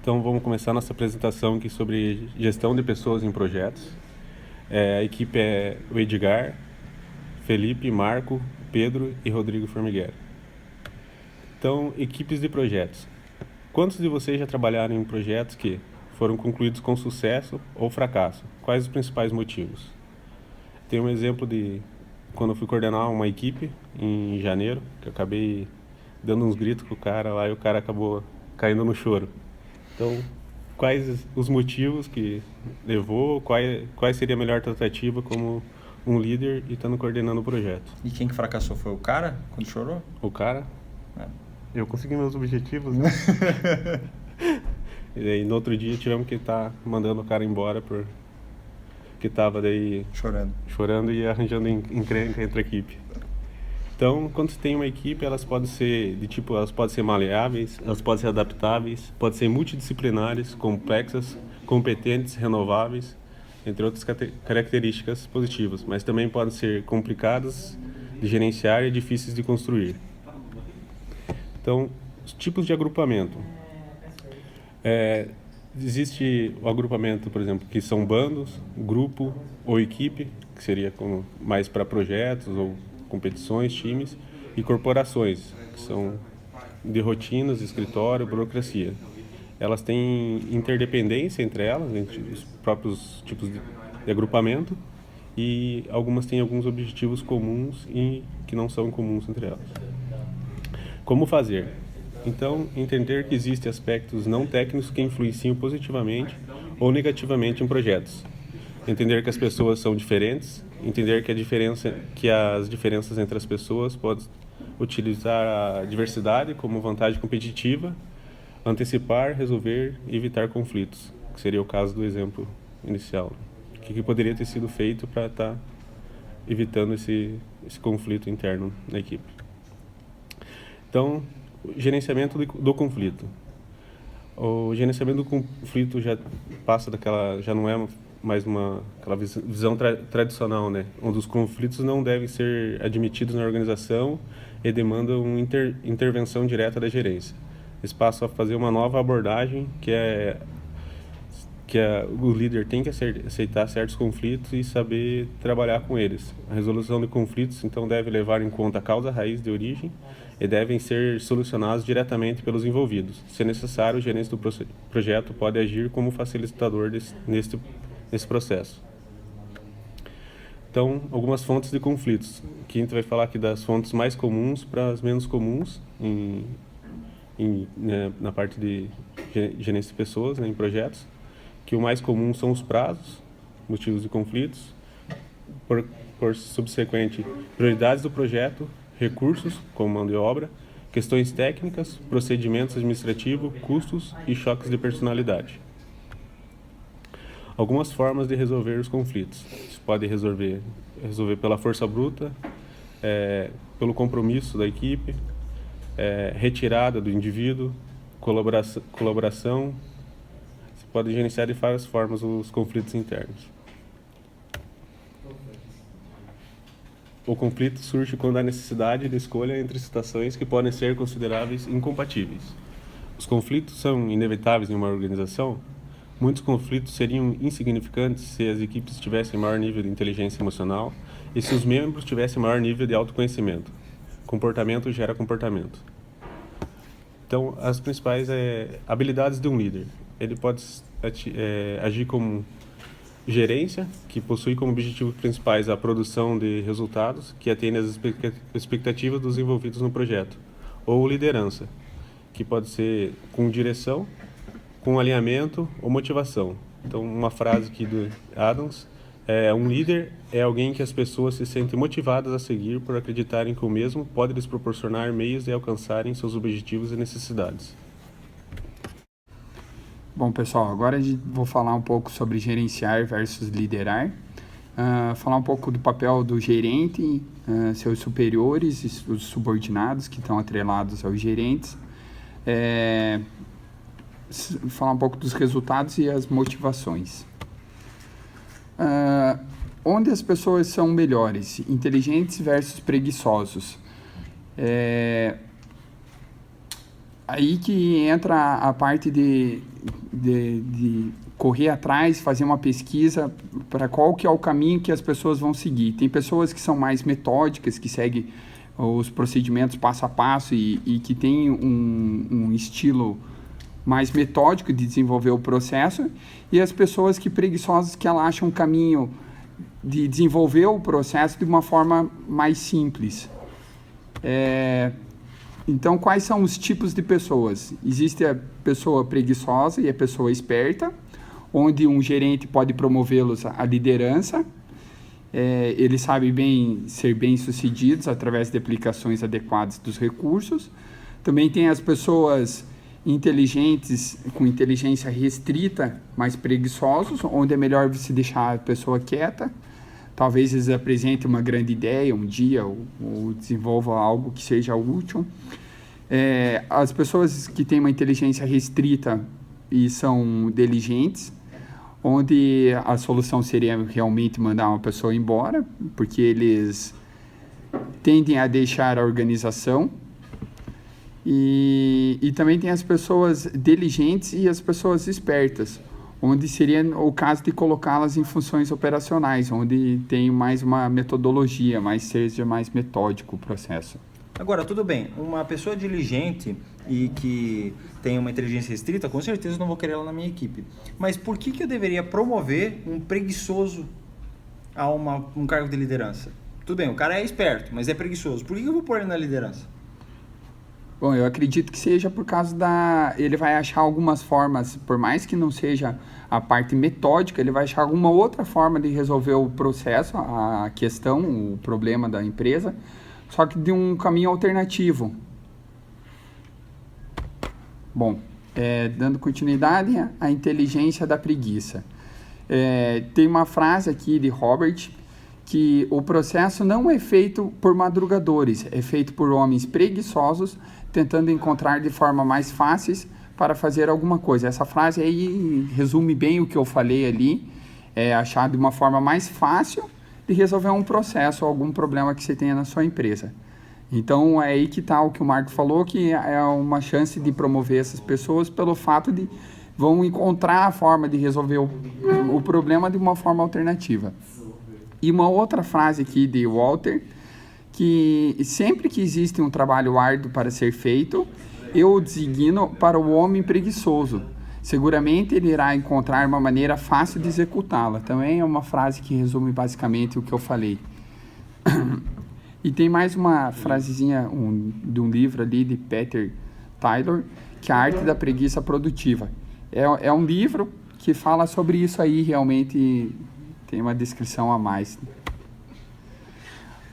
Então vamos começar nossa apresentação aqui sobre gestão de pessoas em projetos. A equipe é o Edgar, Felipe, Marco, Pedro e Rodrigo Formiguera. Então, equipes de projetos. Quantos de vocês já trabalharam em projetos que foram concluídos com sucesso ou fracasso? Quais os principais motivos? Tem um exemplo de quando eu fui coordenar uma equipe em janeiro, que eu acabei dando uns gritos com o cara lá e o cara acabou caindo no choro. Então, quais os motivos que levou, qual seria a melhor tratativa como um líder e estando coordenando o projeto? E quem que fracassou foi o cara, quando chorou? O cara, É. eu consegui meus objetivos, né? E aí, no outro dia, tivemos que estar mandando o cara embora porque estava daí chorando e arranjando encrenca entre a equipe. Então, quando você tem uma equipe, elas podem ser elas podem ser maleáveis, elas podem ser adaptáveis, podem ser multidisciplinares, complexas, competentes, renováveis, entre outras características positivas, mas também podem ser complicadas de gerenciar e difíceis de construir. Então, os tipos de agrupamento. Existe o agrupamento, por exemplo, que são bandos, grupo ou equipe, que seria como mais para projetos ou competições, times, e corporações, que são de rotinas, escritório, burocracia. Elas têm interdependência entre elas, entre os próprios tipos de agrupamento, e algumas têm alguns objetivos comuns e que não são comuns entre elas. Como fazer? Então, entender que existem aspectos não técnicos que influenciam positivamente ou negativamente em projetos. Entender que as pessoas são diferentes, entender que as diferenças entre as pessoas podem utilizar a diversidade como vantagem competitiva, antecipar, resolver e evitar conflitos, que seria o caso do exemplo inicial. O que poderia ter sido feito para estar evitando esse conflito interno na equipe. Então, gerenciamento do conflito. O gerenciamento do conflito já passa já não é mais aquela visão tradicional, né? Onde os conflitos não devem ser admitidos na organização e demandam uma intervenção direta da gerência. Eles passam a fazer uma nova abordagem o líder tem que aceitar certos conflitos e saber trabalhar com eles. A resolução de conflitos, então, deve levar em conta a causa raiz de origem e devem ser solucionados diretamente pelos envolvidos. Se necessário, o gerente do projeto pode agir como facilitador nesse processo. Então, algumas fontes de conflitos. Aqui a gente vai falar aqui das fontes mais comuns para as menos comuns na parte de gerência de pessoas, né, em projetos. Que o mais comum são os prazos, motivos de conflitos, por subsequente, prioridades do projeto, recursos, como mão de obra, questões técnicas, procedimentos administrativos, custos e choques de personalidade. Algumas formas de resolver os conflitos. Você pode resolver pela força bruta, pelo compromisso da equipe, retirada do indivíduo, colaboração. Você pode gerenciar de várias formas os conflitos internos. O conflito surge quando há necessidade de escolha entre situações que podem ser consideráveis incompatíveis. Os conflitos são inevitáveis em uma organização. Muitos conflitos seriam insignificantes se as equipes tivessem maior nível de inteligência emocional e se os membros tivessem maior nível de autoconhecimento. Comportamento gera comportamento. Então, as principais habilidades de um líder. Ele pode agir como gerência, que possui como objetivos principais a produção de resultados que atendem às expectativas dos envolvidos no projeto. Ou liderança, que pode ser com direção, com alinhamento ou motivação. Então, uma frase aqui do Adams um líder é alguém que as pessoas se sentem motivadas a seguir por acreditarem que o mesmo pode lhes proporcionar meios de alcançarem seus objetivos e necessidades. Bom, pessoal, agora vou falar um pouco sobre gerenciar versus liderar. Falar um pouco do papel do gerente, seus superiores e os subordinados que estão atrelados aos gerentes. Falar um pouco dos resultados e as motivações. Onde as pessoas são melhores? Inteligentes versus preguiçosos. Aí que entra a parte de correr atrás, fazer uma pesquisa para qual que é o caminho que as pessoas vão seguir. Tem pessoas que são mais metódicas, que seguem os procedimentos passo a passo e que têm um estilo mais metódico de desenvolver o processo, e as pessoas que preguiçosas, que elas acham um caminho de desenvolver o processo de uma forma mais simples. Então, quais são os tipos de pessoas? Existe a pessoa preguiçosa e a pessoa esperta, onde um gerente pode promovê-los à liderança. Eles sabem ser bem-sucedidos através de aplicações adequadas dos recursos. Também tem as pessoas inteligentes, com inteligência restrita, mais preguiçosos, onde é melhor você deixar a pessoa quieta. Talvez eles apresentem uma grande ideia um dia ou desenvolvam algo que seja útil. As pessoas que têm uma inteligência restrita e são diligentes, onde a solução seria realmente mandar uma pessoa embora, porque eles tendem a deixar a organização. E também tem as pessoas diligentes e as pessoas espertas, onde seria o caso de colocá-las em funções operacionais, onde tem mais uma metodologia, seja mais metódico o processo. Agora, tudo bem, uma pessoa diligente e que tem uma inteligência restrita, com certeza eu não vou querer ela na minha equipe. Mas por que eu deveria promover um preguiçoso a um cargo de liderança? Tudo bem, o cara é esperto, mas é preguiçoso. Por que eu vou pôr ele na liderança? Bom, eu acredito que seja por causa ele vai achar algumas formas, por mais que não seja a parte metódica, ele vai achar alguma outra forma de resolver o processo, a questão, o problema da empresa, só que de um caminho alternativo. Bom, dando continuidade, a inteligência da preguiça. Tem uma frase aqui de Robert, que o processo não é feito por madrugadores, é feito por homens preguiçosos, tentando encontrar de forma mais fáceis para fazer alguma coisa. Essa frase aí resume bem o que eu falei ali, achar de uma forma mais fácil de resolver um processo ou algum problema que você tenha na sua empresa. Então, é aí que está o que o Marco falou, que é uma chance de promover essas pessoas pelo fato de vão encontrar a forma de resolver o problema de uma forma alternativa. E uma outra frase aqui de Walter, que sempre que existe um trabalho árduo para ser feito, eu o designo para o homem preguiçoso. Seguramente ele irá encontrar uma maneira fácil de executá-la. Também é uma frase que resume basicamente o que eu falei. E tem mais uma frasezinha de um livro ali de Peter Taylor, que é a Arte da Preguiça Produtiva. É um livro que fala sobre isso aí, realmente tem uma descrição a mais.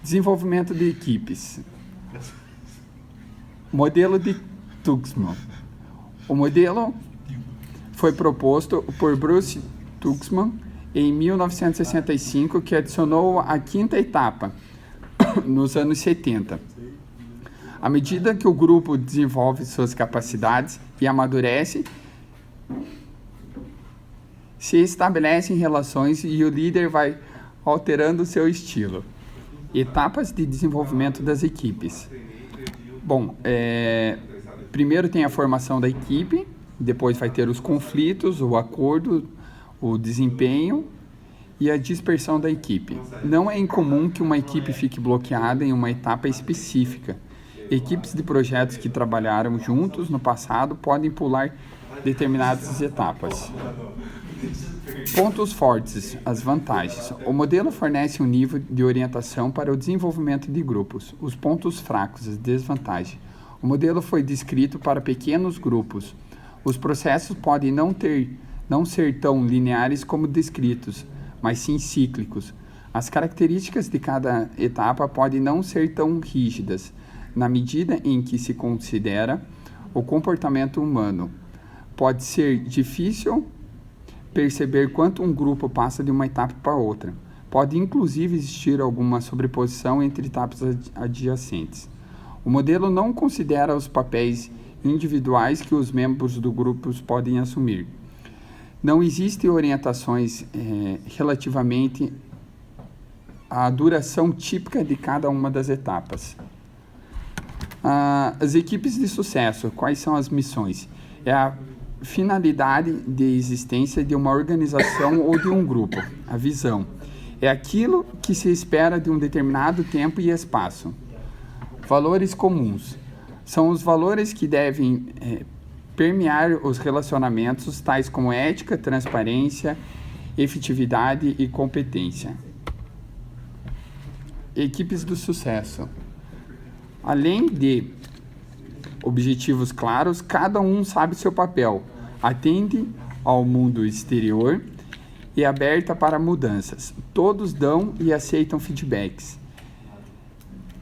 Desenvolvimento de equipes. Modelo de Tuxman. O modelo foi proposto por Bruce Tuxman em 1965, que adicionou a quinta etapa nos anos 70. À medida que o grupo desenvolve suas capacidades e amadurece, se estabelecem relações e o líder vai alterando seu estilo. Etapas de desenvolvimento das equipes. Bom, primeiro tem a formação da equipe, depois vai ter os conflitos, o acordo, o desempenho e a dispersão da equipe. Não é incomum que uma equipe fique bloqueada em uma etapa específica. Equipes de projetos que trabalharam juntos no passado podem pular determinadas etapas. Pontos fortes, as vantagens. O modelo fornece um nível de orientação para o desenvolvimento de grupos. Os pontos fracos, as desvantagens. O modelo foi descrito para pequenos grupos. Os processos podem não ser tão lineares como descritos, mas sim cíclicos. As características de cada etapa podem não ser tão rígidas, na medida em que se considera o comportamento humano. Pode ser difícil perceber quanto um grupo passa de uma etapa para outra. Pode inclusive existir alguma sobreposição entre etapas adjacentes. O modelo não considera os papéis individuais que os membros do grupo podem assumir. Não existem orientações relativamente à duração típica de cada uma das etapas. As equipes de sucesso, quais são as missões? É a finalidade de existência de uma organização ou de um grupo, a visão. É aquilo que se espera de um determinado tempo e espaço. Valores comuns. São os valores que devem permear os relacionamentos, tais como ética, transparência, efetividade e competência. Equipes do sucesso. Além de objetivos claros, cada um sabe seu papel, atende ao mundo exterior e é aberta para mudanças. Todos dão e aceitam feedbacks.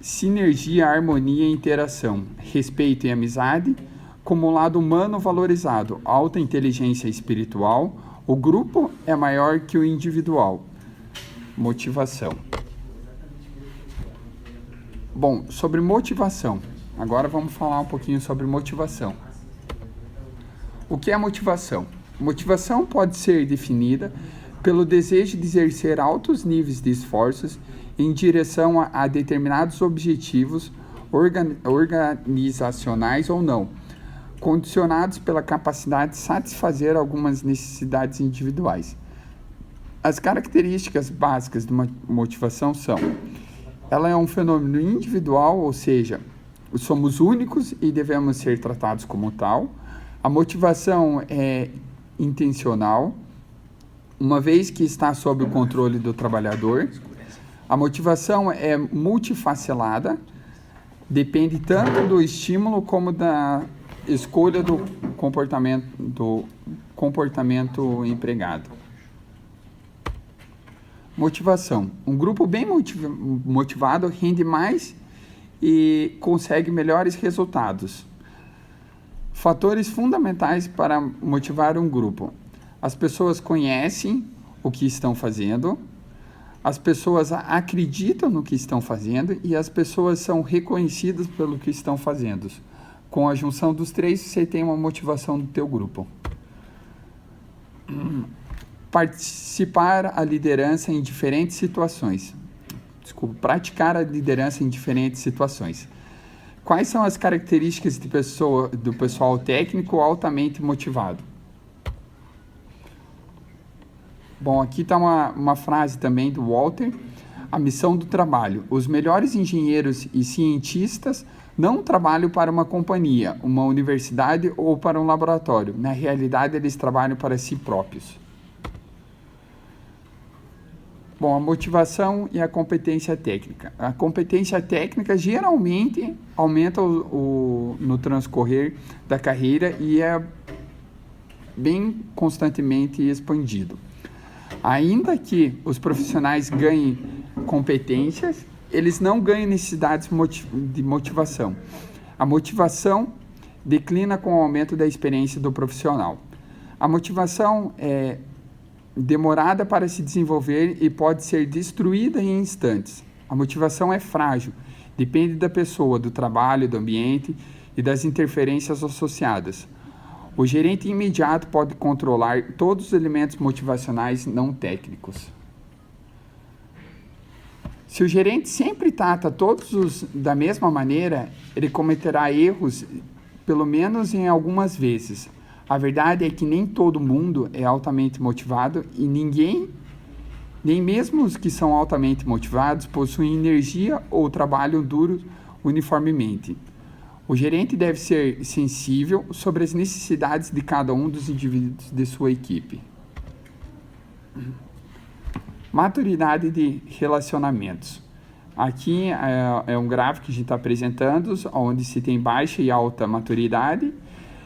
Sinergia, harmonia e interação, respeito e amizade, como um lado humano valorizado, alta inteligência espiritual, o grupo é maior que o individual. Motivação. Bom, sobre motivação. Agora vamos falar um pouquinho sobre motivação. O que é motivação? Motivação pode ser definida pelo desejo de exercer altos níveis de esforços em direção a determinados objetivos organizacionais ou não, condicionados pela capacidade de satisfazer algumas necessidades individuais. As características básicas de uma motivação são: ela é um fenômeno individual, ou seja, somos únicos e devemos ser tratados como tal. A motivação é intencional, uma vez que está sob o controle do trabalhador. A motivação é multifacetada, depende tanto do estímulo como da escolha do comportamento empregado. Motivação. Um grupo bem motivado rende mais e consegue melhores resultados. Fatores fundamentais para motivar um grupo. As pessoas conhecem o que estão fazendo, as pessoas acreditam no que estão fazendo e as pessoas são reconhecidas pelo que estão fazendo. Com a junção dos três, você tem uma motivação do teu grupo. Participar a liderança em diferentes situações. Praticar a liderança em diferentes situações. Quais são as características do pessoal técnico altamente motivado? Bom, aqui está uma frase também do Walter. A missão do trabalho. Os melhores engenheiros e cientistas não trabalham para uma companhia, uma universidade ou para um laboratório. Na realidade, eles trabalham para si próprios. Bom, a motivação e a competência técnica. A competência técnica geralmente aumenta no transcorrer da carreira e é bem constantemente expandido. Ainda que os profissionais ganhem competências, eles não ganham necessidades de motivação. A motivação declina com o aumento da experiência do profissional. A motivação é demorada para se desenvolver e pode ser destruída em instantes. A motivação é frágil, depende da pessoa, do trabalho, do ambiente e das interferências associadas. O gerente imediato pode controlar todos os elementos motivacionais não técnicos. Se o gerente sempre trata todos da mesma maneira, ele cometerá erros, pelo menos em algumas vezes. A verdade é que nem todo mundo é altamente motivado e ninguém, nem mesmo os que são altamente motivados, possuem energia ou trabalham duro uniformemente. O gerente deve ser sensível sobre as necessidades de cada um dos indivíduos de sua equipe. Maturidade de relacionamentos. Aqui é um gráfico que a gente está apresentando, onde se tem baixa e alta maturidade,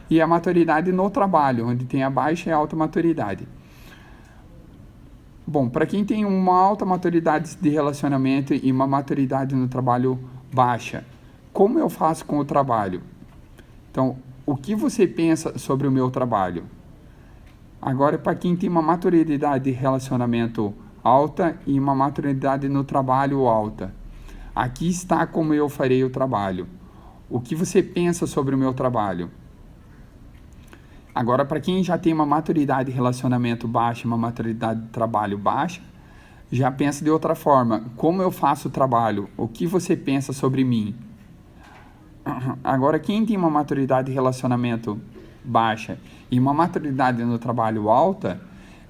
e a maturidade no trabalho, onde tem a baixa e a alta maturidade. Bom, para quem tem uma alta maturidade de relacionamento e uma maturidade no trabalho baixa, como eu faço com o trabalho? Então, o que você pensa sobre o meu trabalho? Agora, para quem tem uma maturidade de relacionamento alta e uma maturidade no trabalho alta, aqui está como eu farei o trabalho. O que você pensa sobre o meu trabalho? Agora, para quem já tem uma maturidade de relacionamento baixa e uma maturidade de trabalho baixa, já pensa de outra forma. Como eu faço o trabalho? O que você pensa sobre mim? Agora, quem tem uma maturidade de relacionamento baixa e uma maturidade no trabalho alta,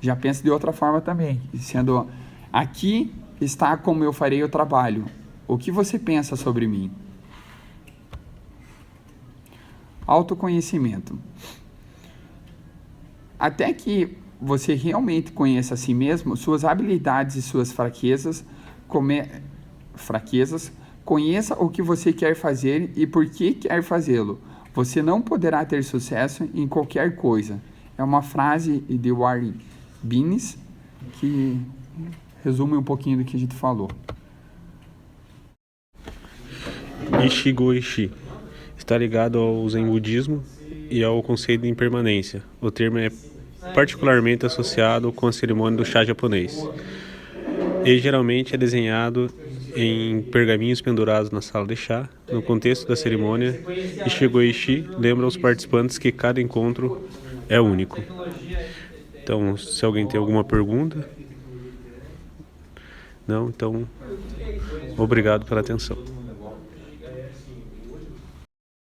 já pensa de outra forma também. Sendo, aqui está como eu farei o trabalho. O que você pensa sobre mim? Autoconhecimento. Até que você realmente conheça a si mesmo, suas habilidades e suas fraquezas, conheça o que você quer fazer e por que quer fazê-lo. Você não poderá ter sucesso em qualquer coisa. É uma frase de Warren Bennis que resume um pouquinho do que a gente falou. Ishigoishi está ligado ao Zen budismo e ao conceito de impermanência. O termo é particularmente associado com a cerimônia do chá japonês. E geralmente é desenhado em pergaminhos pendurados na sala de chá. No contexto da cerimônia, Ishigoishi lembra aos participantes que cada encontro é único. Então, se alguém tem alguma pergunta... Não? Então, obrigado pela atenção.